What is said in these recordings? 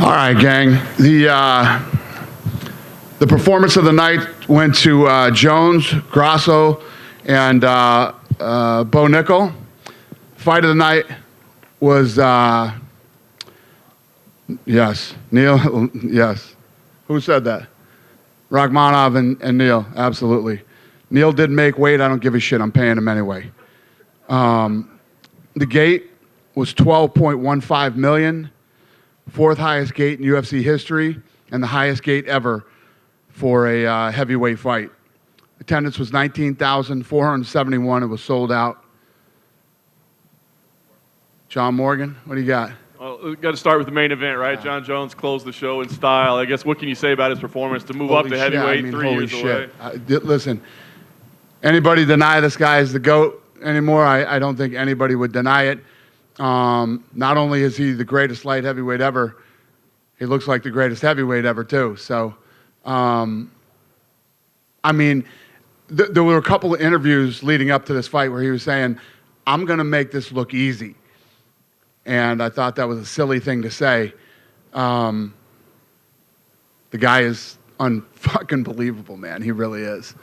All right, gang. The performance of the night went to Jones, Grasso, and Bo Nickal. Fight of the night was, yes, Neal, yes. Who said that? Rakhmonov and Neal, absolutely. Neal didn't make weight. I don't give a shit. I'm paying him anyway. The gate was $12.15 million, fourth highest gate in UFC history, and the highest gate ever for a heavyweight fight. Attendance was 19,471. It was sold out. John Morgan, what do you got? Well, we've got to start with the main event, right? Jon Jones closed the show in style. I guess what can you say about his performance to move up to heavyweight 3 years away? Listen, anybody deny this guy is the GOAT anymore? I don't think anybody would deny it. Not only is he the greatest light heavyweight ever, he looks like the greatest heavyweight ever too. So, I mean, there were a couple of interviews leading up to this fight where he was saying, I'm going to make this look easy. And I thought that was a silly thing to say. The guy is unfucking believable, man. He really is.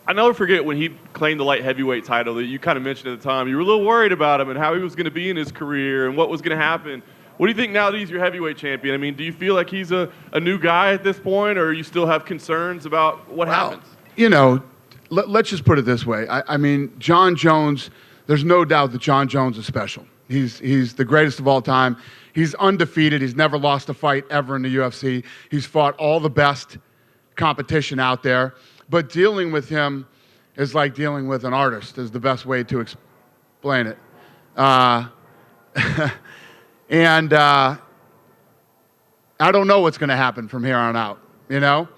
I never forget when he claimed the light heavyweight title that you kind of mentioned at the time. You were a little worried about him and how he was going to be in his career and what was going to happen. What do you think now that he's your heavyweight champion? I mean, do you feel like he's a new guy at this point, or you still have concerns about what happens? You know, let's just put it this way. I mean, Jon Jones, there's no doubt that Jon Jones is special. He's the greatest of all time. He's undefeated. He's never lost a fight ever in the UFC. He's fought all the best competition out there. But dealing with him is like dealing with an artist, is the best way to explain it. And I don't know what's going to happen from here on out, you know?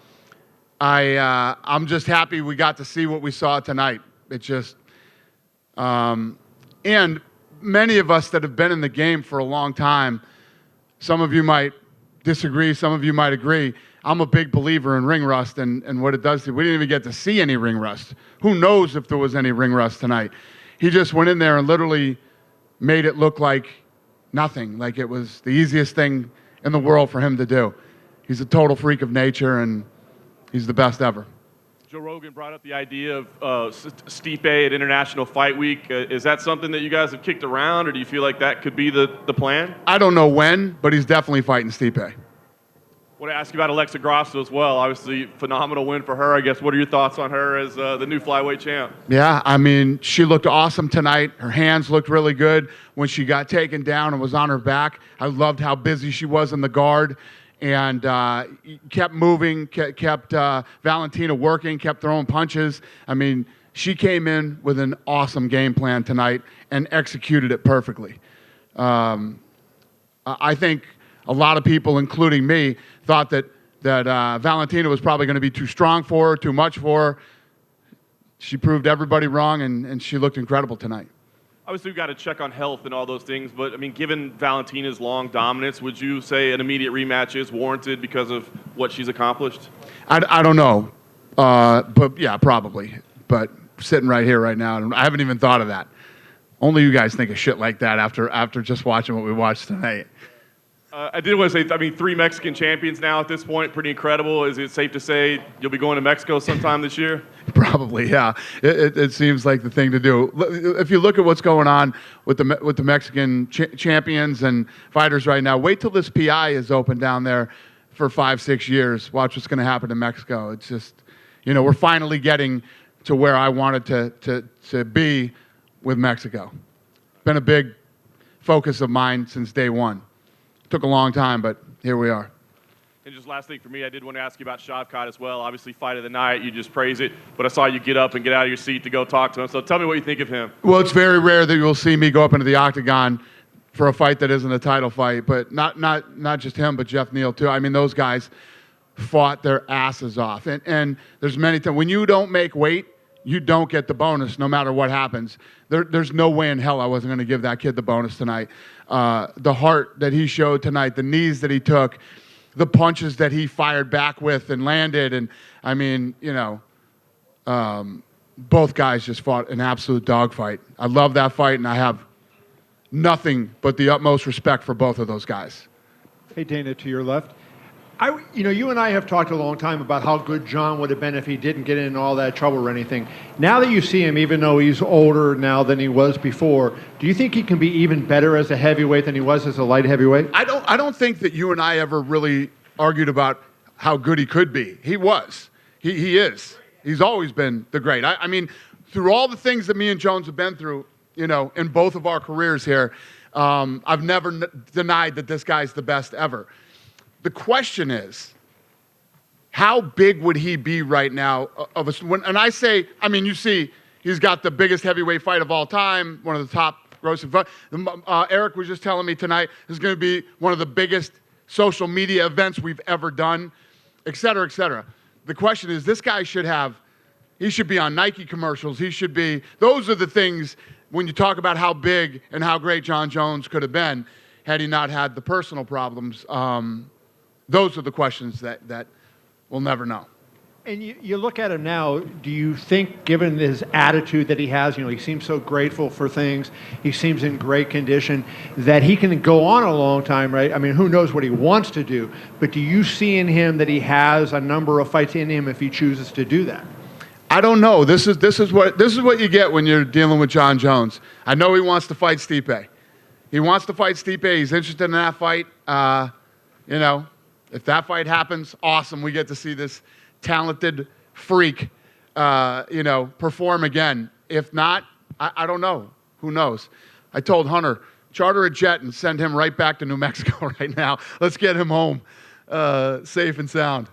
I'm just happy we got to see what we saw tonight. It just, and many of us that have been in the game for a long time, some of you might disagree, some of you might agree. I'm a big believer in ring rust and what it does to you. We didn't even get to see any ring rust. Who knows if there was any ring rust tonight? He just went in there and literally made it look like nothing, like it was the easiest thing in the world for him to do. He's a total freak of nature, and he's the best ever. Joe Rogan brought up the idea of Stipe at International Fight Week. Is that something that you guys have kicked around, or do you feel like that could be the plan? I don't know when, but he's definitely fighting Stipe. I want to ask you about Alexa Grasso as well. Obviously, phenomenal win for her. I guess, what are your thoughts on her as the new flyweight champ? Yeah, I mean, she looked awesome tonight. Her hands looked really good when she got taken down and was on her back. I loved how busy she was in the guard. And kept moving, kept Valentina working, kept throwing punches. I mean, she came in with an awesome game plan tonight and executed it perfectly. I think a lot of people, including me, thought that Valentina was probably going to be too strong for her, too much for her. She proved everybody wrong, and she looked incredible tonight. Obviously, we've got to check on health and all those things, but, I mean, given Valentina's long dominance, would you say an immediate rematch is warranted because of what she's accomplished? I don't know, but, yeah, probably. But sitting right here right now, I haven't even thought of that. Only you guys think of shit like that after just watching what we watched tonight. I did want to say, I mean, 3 Mexican champions now at this point, pretty incredible. Is it safe to say you'll be going to Mexico sometime this year? Probably, yeah. It seems like the thing to do. If you look at what's going on with the Mexican champions and fighters right now, wait till this PI is open down there for 5-6 years. Watch what's going to happen in Mexico. It's just, you know, we're finally getting to where I wanted to be with Mexico. Been a big focus of mine since day one. Took a long time, but here we are. And just last thing for me, I did want to ask you about Shavkat as well. Obviously, fight of the night, you just praise it. But I saw you get up and get out of your seat to go talk to him. So tell me what you think of him. Well, it's very rare that you'll see me go up into the octagon for a fight that isn't a title fight. But not just him, but Jeff Neal too. I mean, those guys fought their asses off. And there's many times when you don't make weight, you don't get the bonus no matter what happens. There's no way in hell I wasn't going to give that kid the bonus tonight. The heart that he showed tonight, the knees that he took, the punches that he fired back with and landed. And, I mean, you know, both guys just fought an absolute dogfight. I love that fight, and I have nothing but the utmost respect for both of those guys. Hey, Dana, to your left. You and I have talked a long time about how good Jon would have been if he didn't get in all that trouble or anything. Now that you see him, even though he's older now than he was before, do you think he can be even better as a heavyweight than he was as a light heavyweight? I don't think that you and I ever really argued about how good he could be. He was. He is. He's always been the great. I mean, through all the things that me and Jones have been through, in both of our careers here, I've never denied that this guy's the best ever. The question is, how big would he be right now? And I say, you see, he's got the biggest heavyweight fight of all time, one of the top grossing fights. Eric was just telling me tonight, this is going to be one of the biggest social media events we've ever done, et cetera, et cetera. The question is, this guy he should be on Nike commercials. Those are the things when you talk about how big and how great Jon Jones could have been had he not had the personal problems. Those are the questions that we'll never know. And you look at him now, do you think, given his attitude that he has, he seems so grateful for things, he seems in great condition, that he can go on a long time, right? Who knows what he wants to do, but do you see in him that he has a number of fights in him if he chooses to do that? I don't know. This is what you get when you're dealing with Jon Jones. I know he wants to fight Stipe. He wants to fight Stipe. He's interested in that fight. If that fight happens, awesome. We get to see this talented freak, perform again. If not, I don't know. Who knows? I told Hunter, charter a jet and send him right back to New Mexico right now. Let's get him home safe and sound.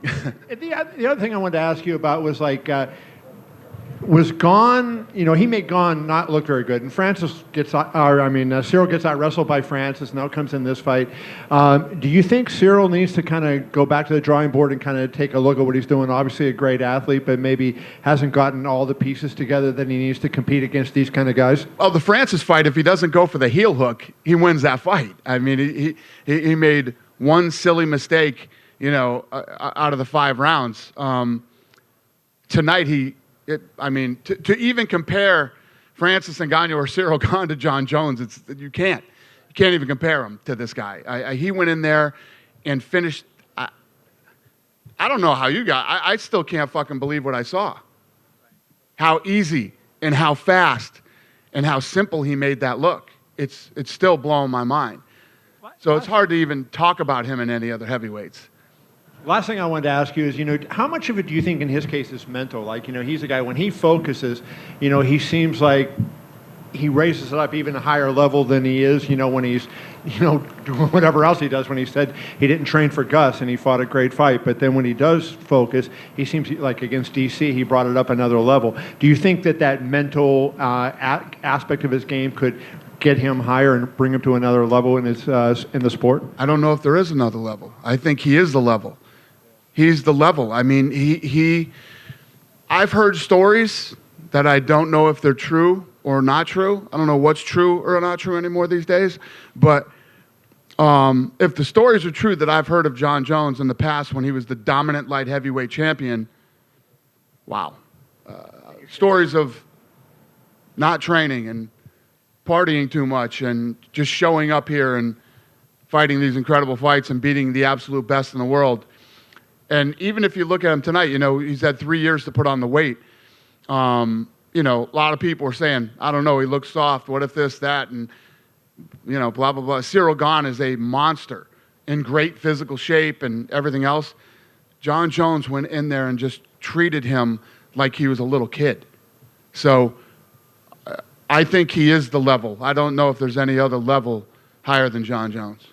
The other thing I wanted to ask you about was was Gane, he made Gane not look very good, and Ciryl gets out wrestled by Francis, now comes in this fight. Do you think Ciryl needs to kind of go back to the drawing board and kind of take a look at what he's doing? Obviously a great athlete, but maybe hasn't gotten all the pieces together that he needs to compete against these kind of guys? Well, the Francis fight, if he doesn't go for the heel hook, he wins that fight. He made one silly mistake, out of the 5 rounds. Tonight, to even compare Francis Ngannou or Ciryl Gane to Jon Jones, you can't even compare him to this guy. He went in there and finished. I don't know how you got. I still can't fucking believe what I saw. How easy and how fast and how simple he made that look. It's still blowing my mind. So it's hard to even talk about him in any other heavyweights. Last thing I wanted to ask you is, how much of it do you think in his case is mental? He's a guy, when he focuses, he seems like he raises it up even a higher level than he is, when he's, doing whatever else he does. When he said he didn't train for Gus and he fought a great fight, but then when he does focus, he seems like against DC, he brought it up another level. Do you think that mental aspect of his game could get him higher and bring him to another level in the sport? I don't know if there is another level. I think he is the level. He's the level. I've heard stories that I don't know if they're true or not true. I don't know what's true or not true anymore these days. But if the stories are true that I've heard of Jon Jones in the past when he was the dominant light heavyweight champion, wow. Stories of not training and partying too much and just showing up here and fighting these incredible fights and beating the absolute best in the world. And even if you look at him tonight, he's had 3 years to put on the weight. A lot of people are saying, I don't know, he looks soft. What if this, that, and, blah, blah, blah. Ciryl Gane is a monster in great physical shape and everything else. Jon Jones went in there and just treated him like he was a little kid. So I think he is the level. I don't know if there's any other level higher than Jon Jones.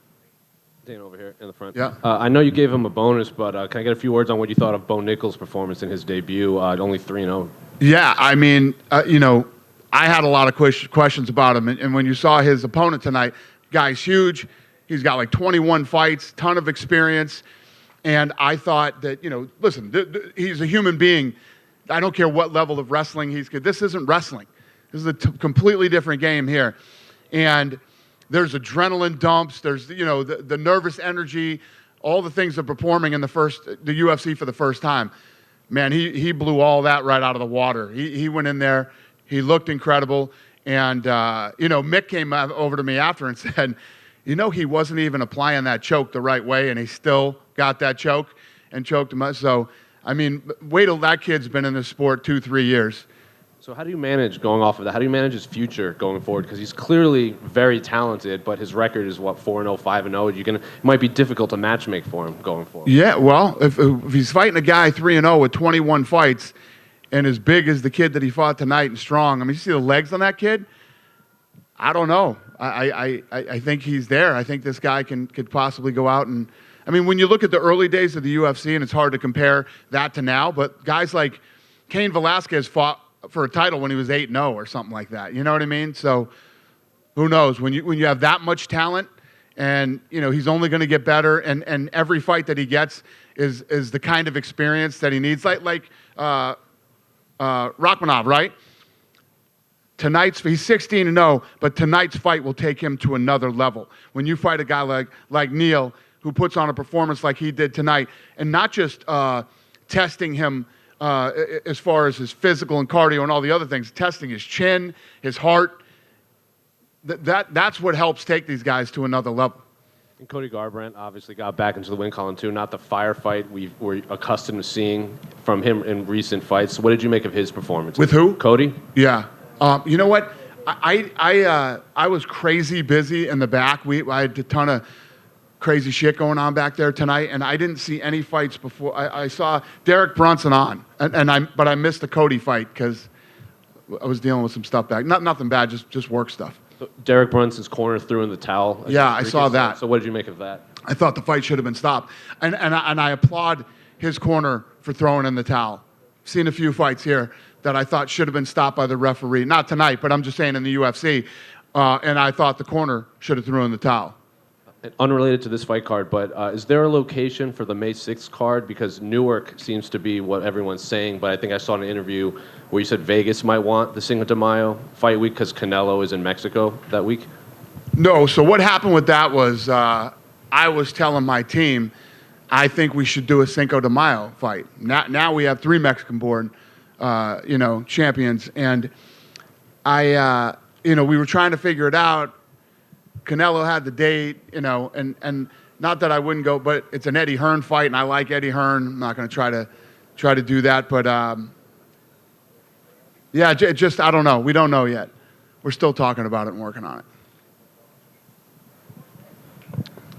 Dana over here in the front. Yeah. I know you gave him a bonus, but can I get a few words on what you thought of Bo Nickal's performance in his debut? Only 3-0. Yeah, I had a lot of questions about him. And when you saw his opponent tonight, guy's huge. He's got like 21 fights, ton of experience. And I thought that, listen, he's a human being. I don't care what level of wrestling he's good. This isn't wrestling. This is a completely different game here. And there's adrenaline dumps. There's, the nervous energy, all the things of performing in the UFC for the first time. Man, he blew all that right out of the water. He went in there. He looked incredible. And, Mick came over to me after and said, he wasn't even applying that choke the right way, and he still got that choke and choked him. So, I mean, wait till that kid's been in the sport 2-3 years. So how do you manage going off of that? How do you manage his future going forward? Because he's clearly very talented, but his record is, 4-0, 5-0. It might be difficult to matchmake for him going forward. Yeah, well, if he's fighting a guy 3-0 with 21 fights and as big as the kid that he fought tonight and strong, I mean, you see the legs on that kid? I don't know. I think he's there. I think this guy could possibly go out and, I mean, when you look at the early days of the UFC, and it's hard to compare that to now, but guys like Cain Velasquez fought for a title when he was 8-0 or something like that. You know what I mean? So who knows? When you have that much talent, and he's only going to get better, and every fight that he gets is the kind of experience that he needs. Like Rakhmonov, right? He's 16-0, but tonight's fight will take him to another level. When you fight a guy like Neal, who puts on a performance like he did tonight, and not just testing him as far as his physical and cardio and all the other things, testing his chin, his heart. That's what helps take these guys to another level. And Cody Garbrandt obviously got back into the win column too. Not the firefight we were accustomed to seeing from him in recent fights. What did you make of his performance? With who? Cody? Yeah. You know what? I was crazy busy in the back. I had a ton of crazy shit going on back there tonight, and I didn't see any fights before. I saw Derek Brunson on, but I missed the Cody fight because I was dealing with some stuff back. Nothing bad, just work stuff. So Derek Brunson's corner threw in the towel. Yeah, I saw that. So what did you make of that? I thought the fight should have been stopped, and I applaud his corner for throwing in the towel. Seen a few fights here that I thought should have been stopped by the referee. Not tonight, but I'm just saying in the UFC. And I thought the corner should have thrown in the towel. Unrelated to this fight card, but is there a location for the May 6th card? Because Newark seems to be what everyone's saying, but I think I saw an interview where you said Vegas might want the Cinco de Mayo fight week because Canelo is in Mexico that week. No, so what happened with that was I was telling my team, I think we should do a Cinco de Mayo fight. Now we have 3 Mexican-born, champions, and we were trying to figure it out. Canelo had the date, and not that I wouldn't go, but it's an Eddie Hearn fight, and I like Eddie Hearn. I'm not going to try to do that, but just I don't know. We don't know yet. We're still talking about it and working on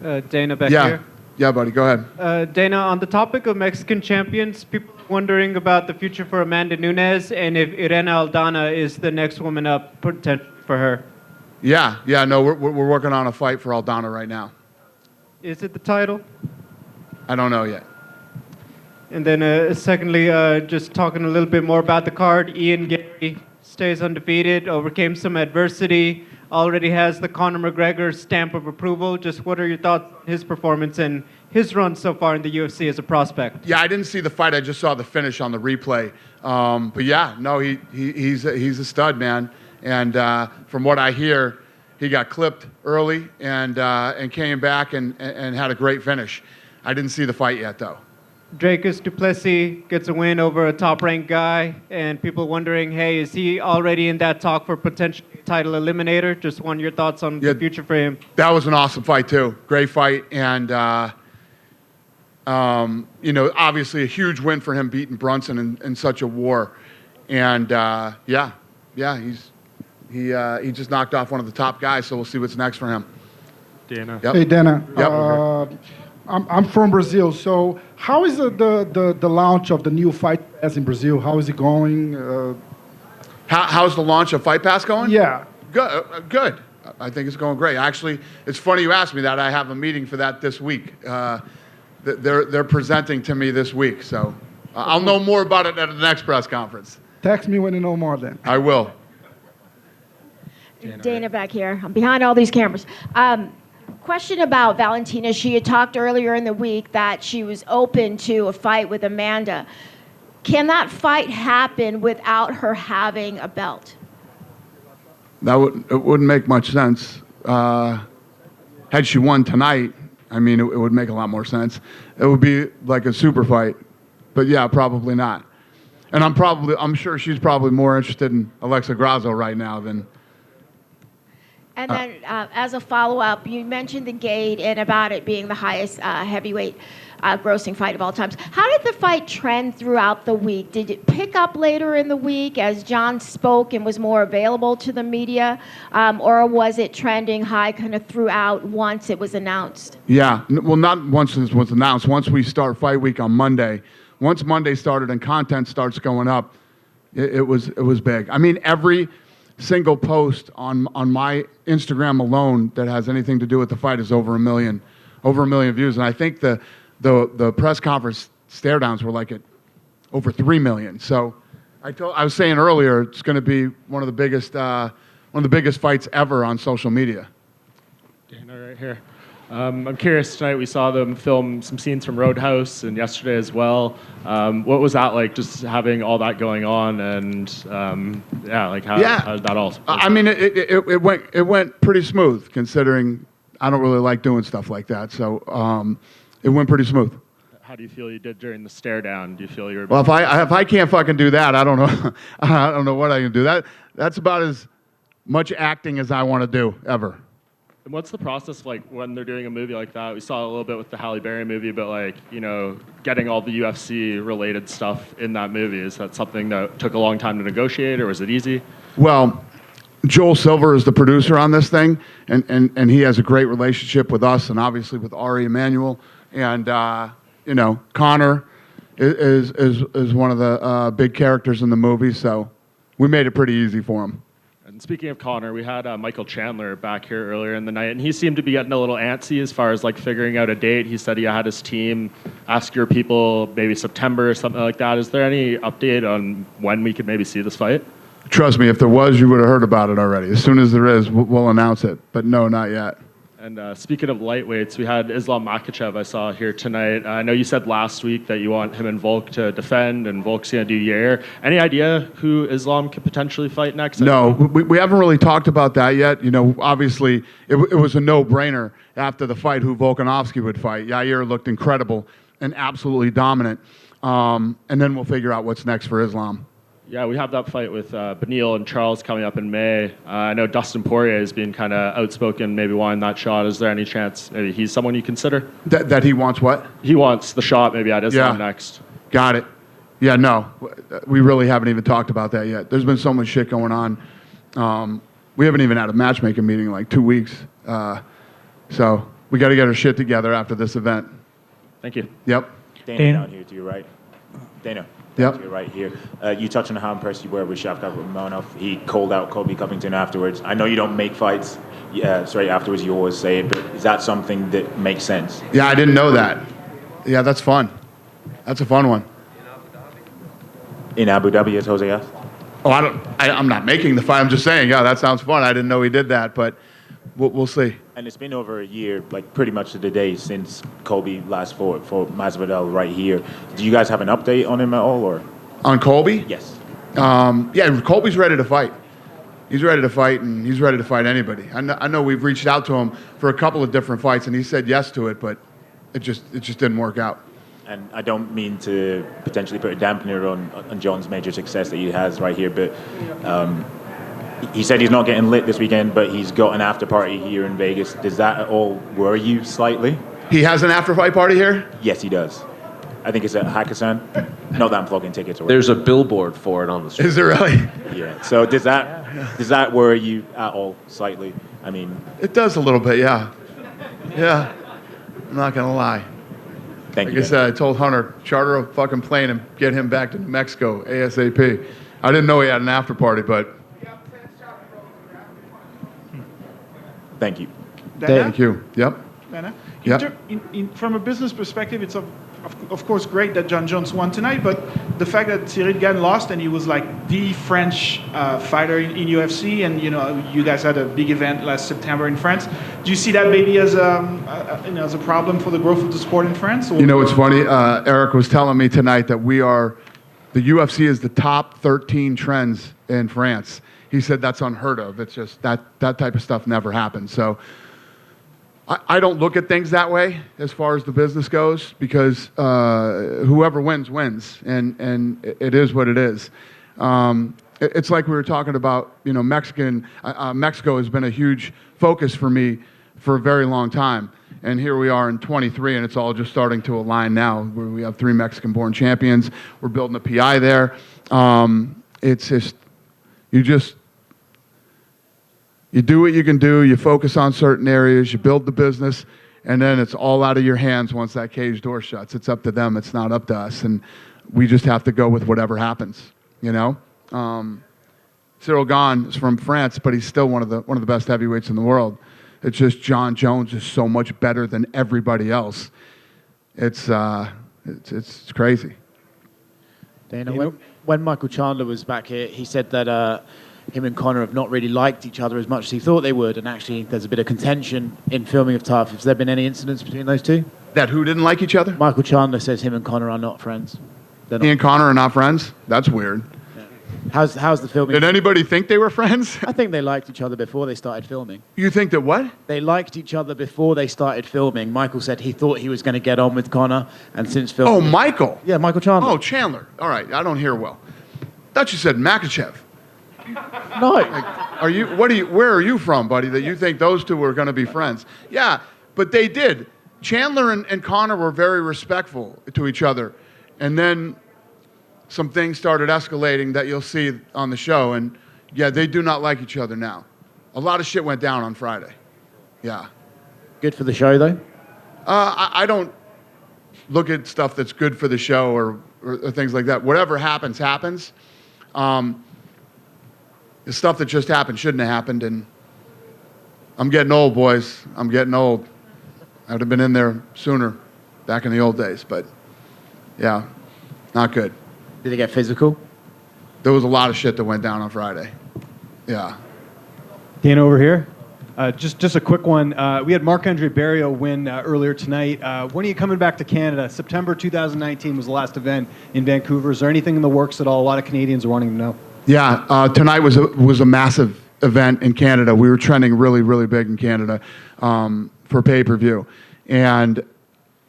it. Dana back here. Yeah, buddy, go ahead. Dana, on the topic of Mexican champions, people are wondering about the future for Amanda Nunes and if Irene Aldana is the next woman up potential for her. Yeah, no, we're working on a fight for Aldana right now. Is it the title? I don't know yet. And then secondly, just talking a little bit more about the card, Ian Gary stays undefeated, overcame some adversity, already has the Conor McGregor stamp of approval. Just what are your thoughts on his performance and his run so far in the UFC as a prospect? Yeah, I didn't see the fight. I just saw the finish on the replay. But yeah, no, he's a stud, man. And from what I hear, he got clipped early and came back and had a great finish. I didn't see the fight yet, though. Dracus du Plessis gets a win over a top-ranked guy, and people wondering, hey, is he already in that talk for potential title eliminator? Just want your thoughts on the future for him. That was an awesome fight, too. Great fight. And, obviously a huge win for him beating Brunson in such a war. And, he just knocked off one of the top guys, so we'll see what's next for him. Dana. Yep. Hey, Dana. Yep. I'm from Brazil, so how is the launch of the new Fight Pass in Brazil? How is it going? How's the launch of Fight Pass going? Yeah. Good. I think it's going great. Actually, it's funny you asked me that. I have a meeting for that this week. They're presenting to me this week, so I'll know more about it at the next press conference. Text me when you know more then. I will. Dana back here. I'm behind all these cameras. Question about Valentina. She had talked earlier in the week that she was open to a fight with Amanda. Can that fight happen without her having a belt? It wouldn't make much sense. Had she won tonight, I mean, it would make a lot more sense. It would be like a super fight. But yeah, probably not. And I'm sure she's probably more interested in Alexa Grasso right now than. And then, as a follow-up, you mentioned the gate and about it being the highest heavyweight grossing fight of all times. How did the fight trend throughout the week? Did it pick up later in the week as Jon spoke and was more available to the media, or was it trending high kind of throughout once it was announced? Yeah, well, not once it was announced. Once we start fight week on Monday, once Monday started and content starts going up, it was big. I mean, every single post on my Instagram alone that has anything to do with the fight is over a million views, and I think the press conference stare downs were like at over 3 million. So I was saying earlier, it's going to be one of the biggest fights ever on social media. Dana, right here. I'm curious, tonight we saw them film some scenes from Roadhouse and yesterday as well. What was that like, just having all that going on, and how did that all? I mean, it went pretty smooth considering I don't really like doing stuff like that. So it went pretty smooth. How do you feel you did during the stare down? Do you feel you were? Well, if I can't fucking do that, I don't know. I don't know what I can do. That's about as much acting as I want to do ever. And what's the process like when they're doing a movie like that? We saw a little bit with the Halle Berry movie, but getting all the UFC related stuff in that movie, is that something that took a long time to negotiate, or was it easy? Well, Joel Silver is the producer on this thing, and he has a great relationship with us and obviously with Ari Emanuel, and Conor is one of the big characters in the movie, so we made it pretty easy for him. And speaking of Conor, we had Michael Chandler back here earlier in the night, and he seemed to be getting a little antsy as far as figuring out a date. He said he had his team ask your people maybe September or something like that. Is there any update on when we could maybe see this fight? Trust me, if there was, you would have heard about it already. As soon as there is, we'll announce it. But no, not yet. And speaking of lightweights, we had Islam Makhachev I saw here tonight. I know you said last week that you want him and Volk to defend, and Volk's going to do Yair. Any idea who Islam could potentially fight next? No, we haven't really talked about that yet. Obviously, it was a no-brainer after the fight who Volkanovski would fight. Yair looked incredible and absolutely dominant. And then we'll figure out what's next for Islam. Yeah, we have that fight with Neal and Charles coming up in May. I know Dustin Poirier has been kind of outspoken, maybe wanting that shot. Is there any chance maybe he's someone you consider? That he wants what? He wants the shot maybe at Islam next. Got it. Yeah, no, we really haven't even talked about that yet. There's been so much shit going on. We haven't even had a matchmaking meeting in like 2 weeks. So we got to get our shit together after this event. Thank you. Yep. Dana down here to your right. Dana. Yep. To your right here. You touched on how impressed you were with Shavkat Rakhmonov. He called out Colby Covington afterwards. I know you don't make fights straight afterwards, you always say it, but is that something that makes sense? Yeah, I didn't know that. Yeah, that's fun. That's a fun one. In Abu Dhabi, as Jose asked? Oh, I'm not making the fight. I'm just saying, yeah, that sounds fun. I didn't know he did that, but we'll see. And it's been over a year, pretty much to the day since Colby last fought for Masvidal right here. Do you guys have an update on him at all, or? On Colby? Yes. Yeah, Colby's ready to fight. He's ready to fight, and he's ready to fight anybody. I know we've reached out to him for a couple of different fights, and he said yes to it, but it just didn't work out. And I don't mean to potentially put a dampener on Jon's major success that he has right here, but he said he's not getting lit this weekend, but he's got an after party here in Vegas. Does that at all worry you slightly? He has an after fight party here? Yes, he does. I think it's at Hakkasan. Not that I'm plugging tickets. There's a billboard for it on the street. Is there really? Yeah. So does that worry you at all slightly? I mean, it does a little bit, yeah. Yeah. I'm not gonna lie. Thank you. Like I said, I told Hunter, charter a fucking plane and get him back to New Mexico ASAP. I didn't know he had an after party, but. Thank you. Thank you. Yep. Dana? Yep. From a business perspective, it's of course great that Jon Jones won tonight, but the fact that Ciryl Gane lost and he was like the French fighter in UFC, and you guys had a big event last September in France. Do you see that maybe as as a problem for the growth of the sport in France? Or? It's funny. Eric was telling me tonight that the UFC is the top 13 trends in France. He said that's unheard of. It's just that type of stuff never happens. So I don't look at things that way as far as the business goes, because whoever wins, and it is what it is. it's like we were talking about, Mexico has been a huge focus for me for a very long time. And here we are in 23, and it's all just starting to align now. Where we have 3 Mexican-born champions. We're building a PI there. It's just, you do what you can do. You focus on certain areas. You build the business, and then it's all out of your hands once that cage door shuts. It's up to them. It's not up to us, and we just have to go with whatever happens. Ciryl Gane is from France, but he's still one of the best heavyweights in the world. It's just Jon Jones is so much better than everybody else. It's crazy. Dana, when Michael Chandler was back here, he said that him and Conor have not really liked each other as much as he thought they would, and actually there's a bit of contention in filming of Tough. Has there been any incidents between those two? That who didn't like each other? Michael Chandler says him and Conor are not friends. He and Conor are not friends? That's weird. How's the filming? Did anybody think they were friends? I think they liked each other before they started filming. You think that what? They liked each other before they started filming. Michael said he thought he was going to get on with Conor, and since filming... Oh, Michael? Yeah, Michael Chandler. Oh, Chandler. All right, I don't hear well. Thought you said Makhachev. No. Where are you from, buddy, that you think those two were going to be friends? Yeah, but they did. Chandler and Conor were very respectful to each other. And then some things started escalating that you'll see on the show. And, yeah, they do not like each other now. A lot of shit went down on Friday. Yeah. Good for the show, though? I don't look at stuff that's good for the show or things like that. Whatever happens, happens. The stuff that just happened shouldn't have happened. And I'm getting old, boys. I'm getting old. I would have been in there sooner back in the old days. But, yeah, not good. Did it get physical? There was a lot of shit that went down on Friday. Yeah. Dan over here. Just a quick one. We had Marc-Andre Barriault win earlier tonight. When are you coming back to Canada? September 2019 was the last event in Vancouver. Is there anything in the works at all? A lot of Canadians are wanting to know. Yeah, tonight was a massive event in Canada. We were trending really, really big in Canada for pay-per-view. And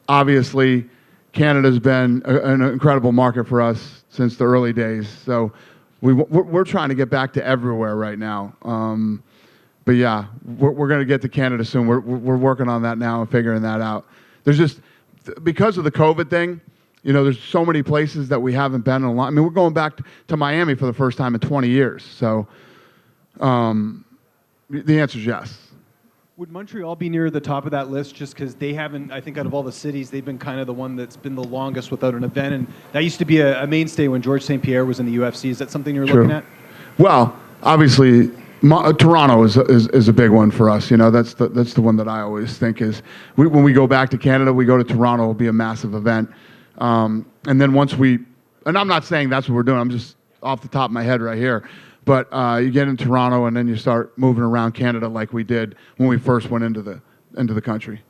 obviously, Canada's been an incredible market for us since the early days. So we're trying to get back to everywhere right now. But yeah, we're going to get to Canada soon. We're working on that now and figuring that out. There's just, because of the COVID thing, there's so many places that we haven't been in a lot. I mean, we're going back to Miami for the first time in 20 years. So the answer is yes. Would Montreal be near the top of that list just because they haven't, I think out of all the cities, they've been kind of the one that's been the longest without an event, and that used to be a mainstay when George St. Pierre was in the UFC. Is that something you're looking at? Well, obviously, Toronto is a big one for us. That's the one that I always think is, when we go back to Canada, we go to Toronto, it'll be a massive event. And then once and I'm not saying that's what we're doing, I'm just off the top of my head right here. But you get in Toronto, and then you start moving around Canada like we did when we first went into the country.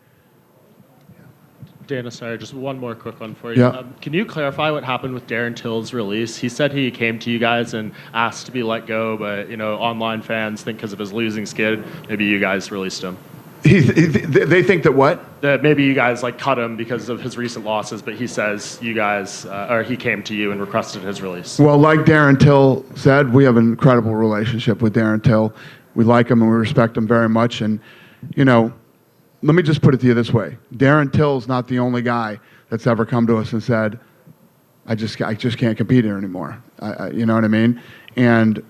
Dana, sorry, just one more quick one for you. Yeah. Can you clarify what happened with Darren Till's release? He said he came to you guys and asked to be let go, but online fans think because of his losing skid, maybe you guys released him. They think that what? That maybe you guys cut him because of his recent losses, but he says you guys, or he came to you and requested his release. Well, like Darren Till said, we have an incredible relationship with Darren Till. We like him and we respect him very much. And, let me just put it to you this way. Darren Till's not the only guy that's ever come to us and said, I just can't compete here anymore. You know what I mean? And,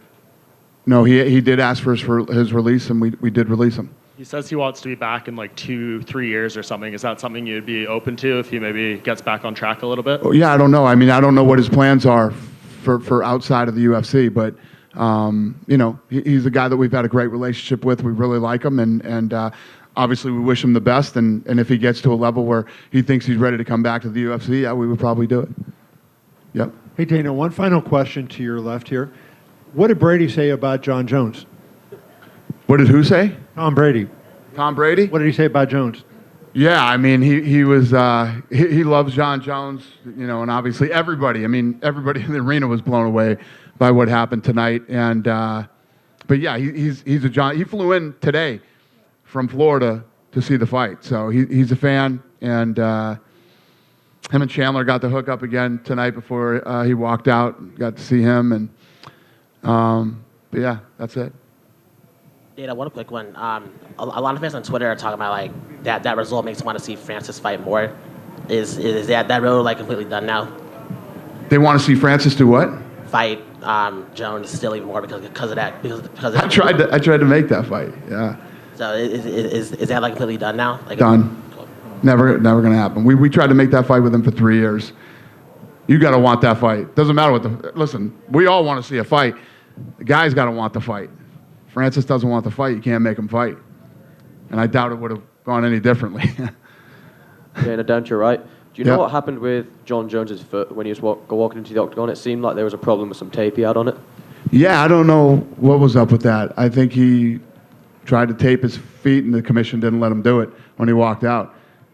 no, he did ask for his release, and we did release him. He says he wants to be back in 2-3 years or something. Is that something you'd be open to if he maybe gets back on track a little bit? Yeah, I don't know. I mean, I don't know what his plans are for outside of the UFC, but he's a guy that we've had a great relationship with. We really like him, and obviously we wish him the best. And if he gets to a level where he thinks he's ready to come back to the UFC, yeah, we would probably do it. Yep. Hey, Dana, one final question to your left here. What did Brady say about Jon Jones? What did who say? Tom Brady. Tom Brady? What did he say about Jones? Yeah, I mean, he was he loves Jon Jones, and obviously everybody in the arena was blown away by what happened tonight. And but yeah, he's a Jon. He flew in today from Florida to see the fight, so he's a fan. And him and Chandler got to hook up again tonight before he walked out. Got to see him, and But yeah, that's it. Dana, one quick one. A lot of fans on Twitter are talking about like that result makes them want to see Francis fight more. Is that road like completely done now? They want to see Francis do what? Fight Jones still even more because of that. Because of I tried to make that fight. Yeah. So is that like completely done now? Like, Done. Cool. Never going to happen. We tried to make that fight with him for 3 years. You got to want that fight. Doesn't matter what listen, we all want to see a fight. The guy's got to want the fight. Francis doesn't want the fight. You can't make him fight. And I doubt it would have gone any differently. Dana, down to your right. Do you know Yep. what happened with Jon Jones's foot when he was walking into the octagon? It seemed like there was a problem with some tape he had on it. Yeah, I don't know what was up with that. I think he tried to tape his feet and the commission didn't let him do it when he walked out.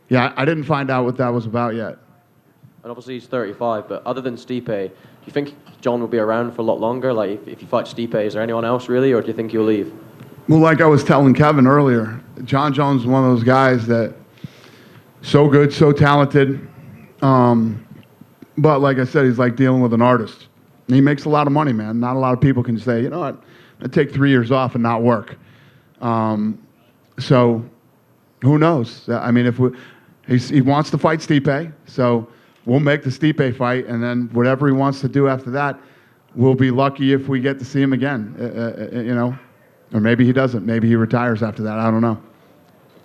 Yeah, I didn't find out what that was about yet. And obviously he's 35, but other than Stipe, do you think Jon will be around for a lot longer? Like, if you fight Stipe, is there anyone else really, or do you think he'll leave? Well, like I was telling Kevin earlier, Jon Jones is one of those guys that so good, so talented, but like I said, he's like dealing with an artist. And he makes a lot of money, man. Not a lot of people can say, you know what, I'd take 3 years off and not work. So who knows? I mean, if he wants to fight Stipe, so we'll make the Stipe fight, and then whatever he wants to do after that, we'll be lucky if we get to see him again, you know. Or maybe he doesn't. Maybe he retires after that. I don't know.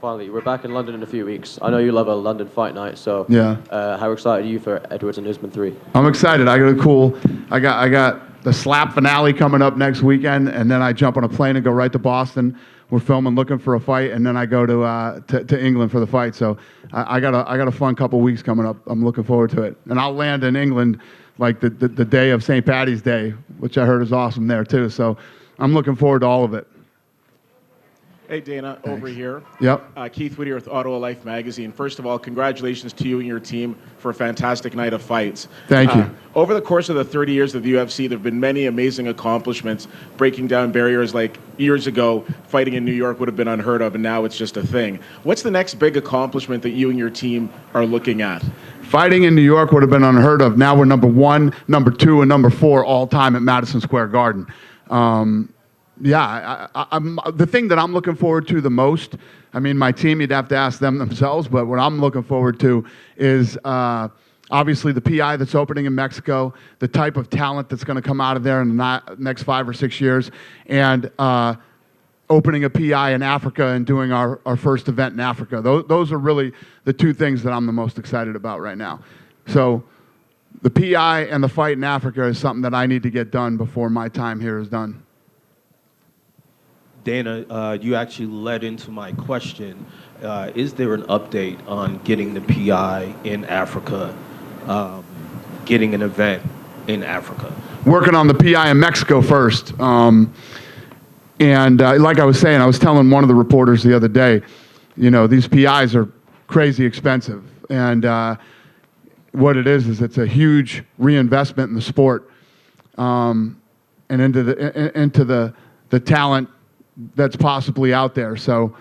Finally, we're back in London in a few weeks. I know you love a London fight night, so Yeah. How excited are you for Edwards and Usman 3? I'm excited. I got the slap finale coming up next weekend, and then I jump on a plane and go right to Boston. We're filming Looking for a Fight, and then I go to England for the fight. So I got a fun couple weeks coming up. I'm looking forward to it, and I'll land in England like the day of St. Paddy's Day, which I heard is awesome there too. So I'm looking forward to all of it. Hey, Dana, over here. Yep. Keith Whittier with Ottawa Life Magazine. First of all, congratulations to you and your team for a fantastic night of fights. Thank you. Over the course of the 30 years of the UFC, there have been many amazing accomplishments, breaking down barriers like years ago, fighting in New York would have been unheard of, and now it's just a thing. What's the next big accomplishment that you and your team are looking at? Fighting in New York would have been unheard of. Now we're number 1, number 2, and number 4 all time at Madison Square Garden. Yeah, I'm the thing that I'm looking forward to the most. I mean, my team, you'd have to ask them themselves, but what I'm looking forward to is obviously the PI that's opening in Mexico, the type of talent that's going to come out of there in the next 5 or 6 years, and opening a PI in Africa and doing our first event in Africa. Those are really the two things that I'm the most excited about right now. So the PI and the fight in Africa is something that I need to get done before my time here is done. Dana, you actually led into my question. Is there an update on getting the PI in Africa, getting an event in Africa? Working on the PI in Mexico first. And like I was saying, I was telling one of the reporters the other day, you know, these PIs are crazy expensive. And what it is it's a huge reinvestment in the sport and into the talent that's possibly out there. So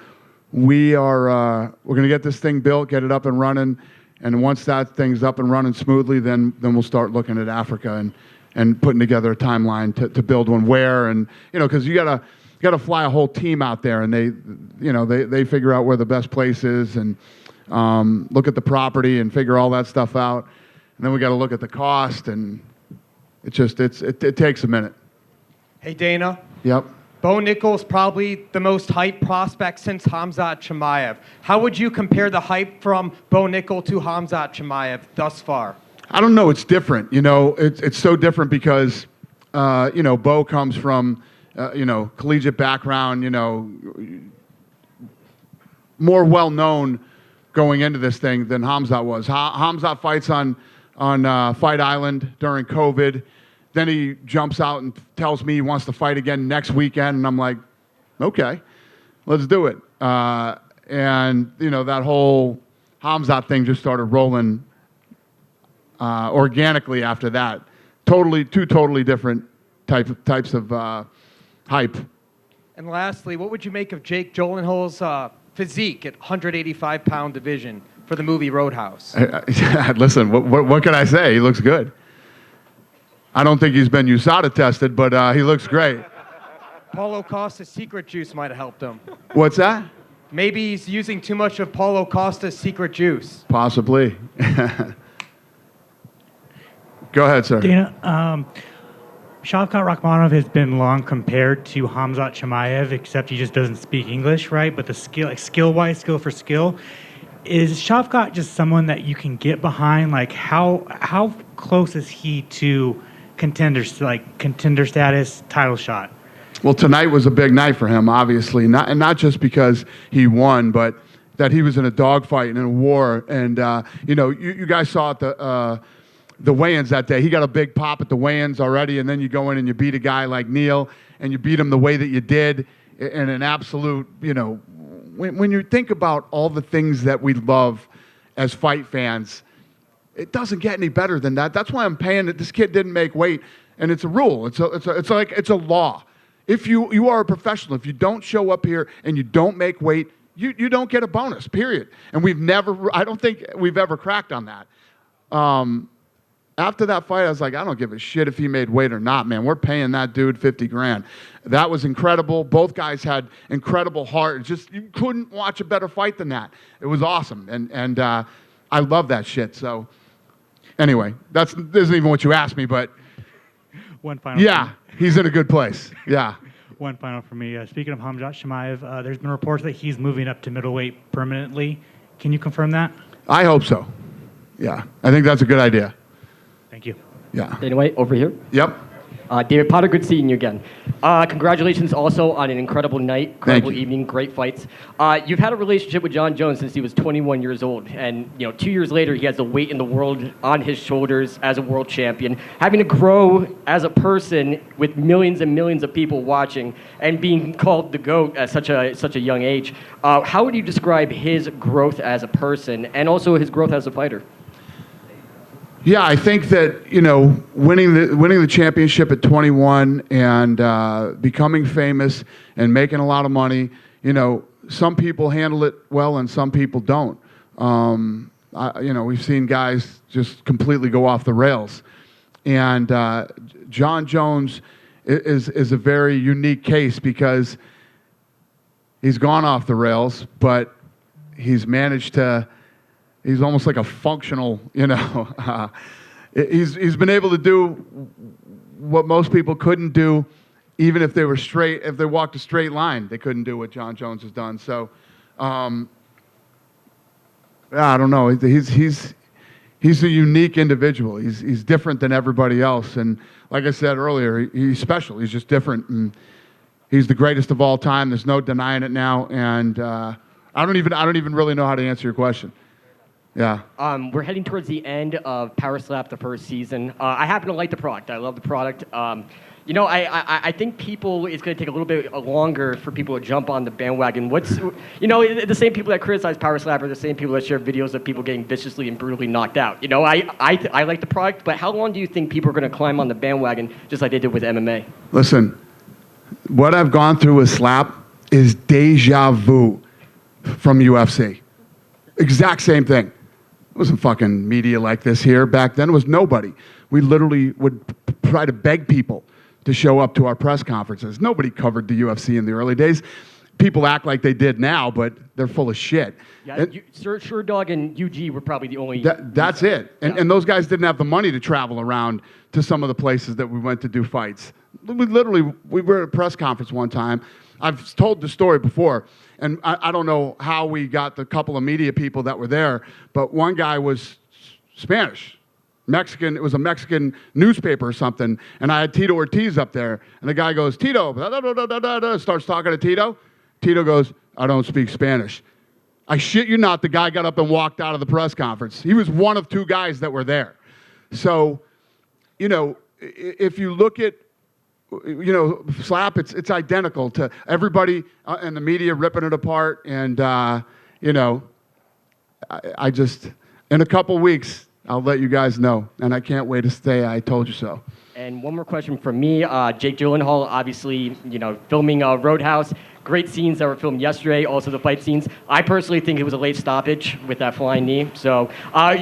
we're going to get this thing built, get it up and running, and once that thing's up and running smoothly, then we'll start looking at Africa and putting together a timeline to build one where, and you know, because you gotta fly a whole team out there, and they figure out where the best place is and look at the property and figure all that stuff out, and then we got to look at the cost, and it takes a minute. Hey Dana. Yep. Bo Nickal's probably the most hyped prospect since Khamzat Chimaev. How would you compare the hype from Bo Nickal to Khamzat Chimaev thus far? I don't know. It's different. You know, it's so different because, you know, Bo comes from, you know, collegiate background, you know, more well-known going into this thing than Khamzat was. Khamzat fights on Fight Island during COVID. Then he jumps out and tells me he wants to fight again next weekend, and I'm like, okay, let's do it. And, you know, that whole Khamzat thing just started rolling organically after that. Two totally different types of hype. And lastly, what would you make of Jake Gyllenhaal's physique at 185-pound division for the movie Roadhouse? Listen, what can I say? He looks good. I don't think he's been USADA tested, but he looks great. Paulo Costa's secret juice might have helped him. What's that? Maybe he's using too much of Paulo Costa's secret juice. Possibly. Go ahead, sir. Dana, Shavkat Rakhmonov has been long compared to Khamzat Chimaev, except he just doesn't speak English, right? But the skill, like skill-wise, skill for skill, is Shavkat just someone that you can get behind? Like, how close is he to contender status, title shot? Well, tonight was a big night for him, obviously, not just because he won, but that he was in a dogfight and in a war. And you guys saw at the weigh-ins that day. He got a big pop at the weigh-ins already, and then you go in and you beat a guy like Neal, and you beat him the way that you did in an absolute, when you think about all the things that we love as fight fans, it doesn't get any better than that. That's why I'm paying it. This kid didn't make weight, and it's a rule. It's a law. If you are a professional, if you don't show up here and you don't make weight, you don't get a bonus, period. And I don't think we've ever cracked on that. After that fight, I was like, I don't give a shit if he made weight or not, man. We're paying that dude $50,000. That was incredible. Both guys had incredible heart. You couldn't watch a better fight than that. It was awesome, and I love that shit. So, anyway, that isn't even what you asked me, but one final. Yeah, he's in a good place. Yeah. One final for me. Speaking of Khamzat Chimaev, there's been reports that he's moving up to middleweight permanently. Can you confirm that? I hope so. Yeah, I think that's a good idea. Thank you. Yeah. Dana White, over here. Yep. David Potter, good seeing you again. Congratulations also on an incredible night, incredible evening, great fights. You've had a relationship with Jon Jones since he was 21 years old, and 2 years later he has the weight in the world on his shoulders as a world champion. Having to grow as a person with millions and millions of people watching and being called the GOAT at such a young age, how would you describe his growth as a person and also his growth as a fighter? Yeah, I think that winning the championship at 21 and becoming famous and making a lot of money, some people handle it well and some people don't. We've seen guys just completely go off the rails, and Jon Jones is a very unique case because he's gone off the rails, but he's managed to. He's almost like a functional, he's been able to do what most people couldn't do, even if they were straight. If they walked a straight line, they couldn't do what Jon Jones has done. So, I don't know. He's a unique individual. He's different than everybody else. And like I said earlier, he's special. He's just different, and he's the greatest of all time. There's no denying it now. And I don't even really know how to answer your question. Yeah. We're heading towards the end of Power Slap, the first season. I happen to like the product. I love the product. I think it's going to take a little bit longer for people to jump on the bandwagon. The same people that criticize Power Slap are the same people that share videos of people getting viciously and brutally knocked out. I like the product, but how long do you think people are going to climb on the bandwagon just like they did with MMA? Listen, what I've gone through with Slap is deja vu from UFC. Exact same thing. It wasn't fucking media like this here. Back then, it was nobody. We literally would try to beg people to show up to our press conferences. Nobody covered the UFC in the early days. People act like they did now, but they're full of shit. Yeah, Sure Dog and UG were probably the only... That's it. And those guys didn't have the money to travel around to some of the places that we went to do fights. We were at a press conference one time. I've told the story before, and I don't know how we got the couple of media people that were there, but one guy was Spanish, Mexican. It was a Mexican newspaper or something, and I had Tito Ortiz up there, and the guy goes, Tito, blah, blah, blah, blah, blah, blah, starts talking to Tito. Tito goes, I don't speak Spanish. I shit you not, the guy got up and walked out of the press conference. He was one of two guys that were there. So, if you look at Slap, it's identical to everybody in the media ripping it apart. And, I just, in a couple weeks, I'll let you guys know. And I can't wait to say I told you so. And one more question from me. Jake Gyllenhaal, obviously, filming Roadhouse. Great scenes that were filmed yesterday, also the fight scenes. I personally think it was a late stoppage with that flying knee. So how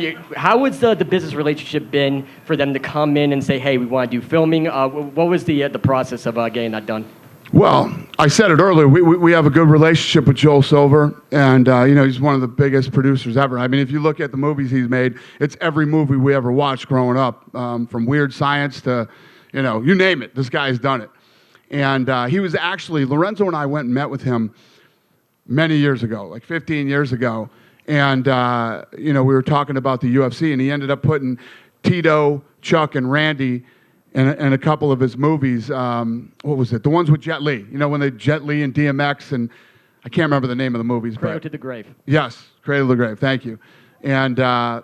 has the business relationship been for them to come in and say, hey, we want to do filming? What was the process of getting that done? Well, I said it earlier. We have a good relationship with Joel Silver, and he's one of the biggest producers ever. I mean, if you look at the movies he's made, it's every movie we ever watched growing up, from Weird Science to, you name it. This guy's done it. And he was actually, Lorenzo and I went and met with him many years ago, like 15 years ago, and we were talking about the UFC, and he ended up putting Tito, Chuck, and Randy and a couple of his movies. What was it? The ones with Jet Li. When they Jet Li and DMX, and I can't remember the name of the movies. Cradle to the Grave. Yes, Cradle to the Grave. Thank you. And that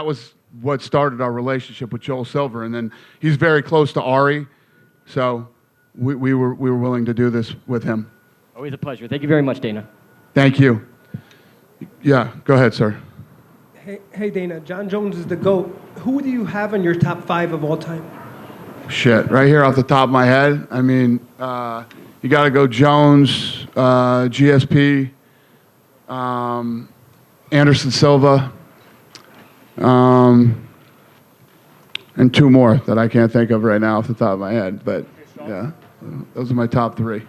was what started our relationship with Joel Silver. And then he's very close to Ari, so we were willing to do this with him. Always a pleasure. Thank you very much, Dana. Thank you. Yeah, go ahead, sir. Hey Dana, Jon Jones is the GOAT. Who do you have in your top 5 of all time? Shit, right here off the top of my head. I mean, you got to go Jones, GSP, Anderson Silva, and 2 more that I can't think of right now off the top of my head. But yeah, those are my top 3.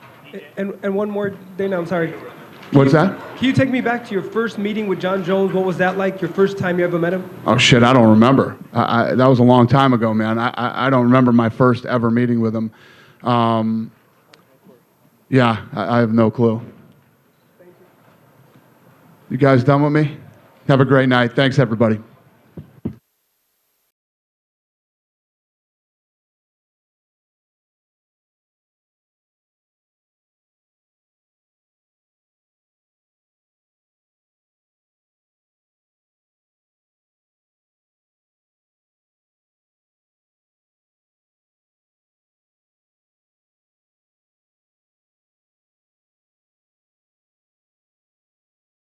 And one more, Dana, I'm sorry. What's that? Can you take me back to your first meeting with Jon Jones? What was that like, your first time you ever met him? Oh, shit, I don't remember. That was a long time ago, man. I don't remember my first ever meeting with him. Yeah, I have no clue. You guys done with me? Have a great night. Thanks, everybody.